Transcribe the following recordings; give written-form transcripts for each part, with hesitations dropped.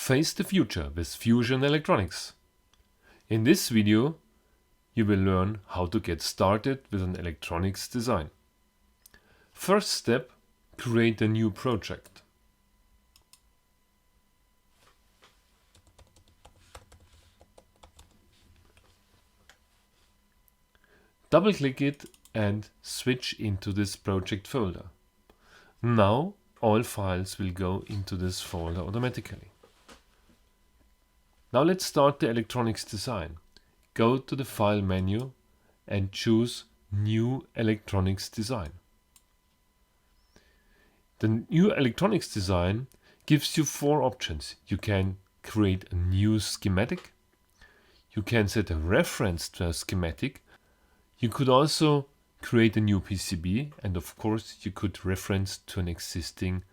Face the future with fusion electronics. In this video, you will learn how to get started with an electronics design. First step, create a new project. Double-click it and switch into this project folder. Now all files will go into this folder automatically. Now let's start the electronics design. Go to the File menu and choose New Electronics Design. The new electronics design gives you 4 options. You can create a new schematic. You can set a reference to a schematic. You could also create a new PCB, and of course you could reference to an existing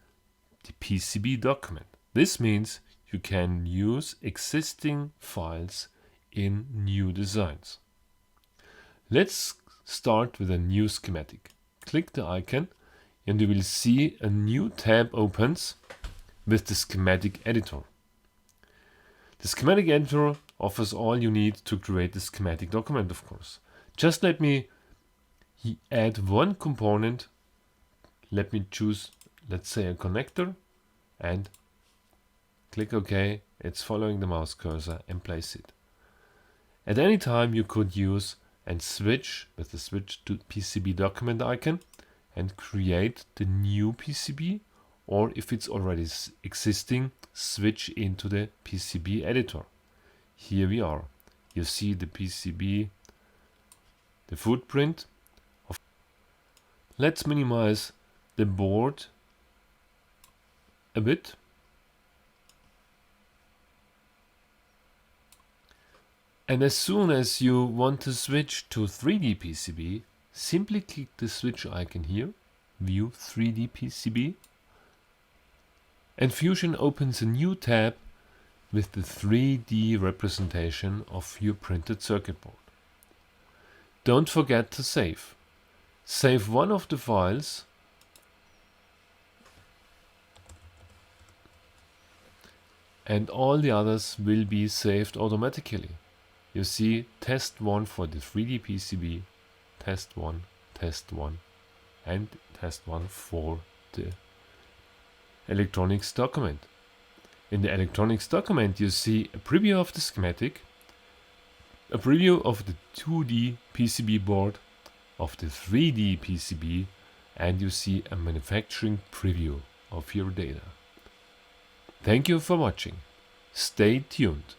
PCB document. This means you can use existing files in new designs. Let's start with a new schematic. Click the icon and you will see a new tab opens with the schematic editor. The schematic editor offers all you need to create the schematic document, of course. Just let me add one component. Let me choose, let's say, a connector, and click OK. It's following the mouse cursor and place it. At any time you could use and switch with the switch to PCB document icon and create the new PCB, or if it's already existing, switch into the PCB editor. Here we are. You see the PCB, the footprint. Let's minimize the board a bit. And as soon as you want to switch to 3D PCB, simply click the switch icon here, View 3D PCB, and Fusion opens a new tab with the 3D representation of your printed circuit board. Don't forget to save. Save one of the files and all the others will be saved automatically. You see test 1 for the 3D PCB, test 1, and test 1 for the electronics document. In the electronics document you see a preview of the schematic, a preview of the 2D PCB board, of the 3D PCB, and you see a manufacturing preview of your data. Thank you for watching. Stay tuned.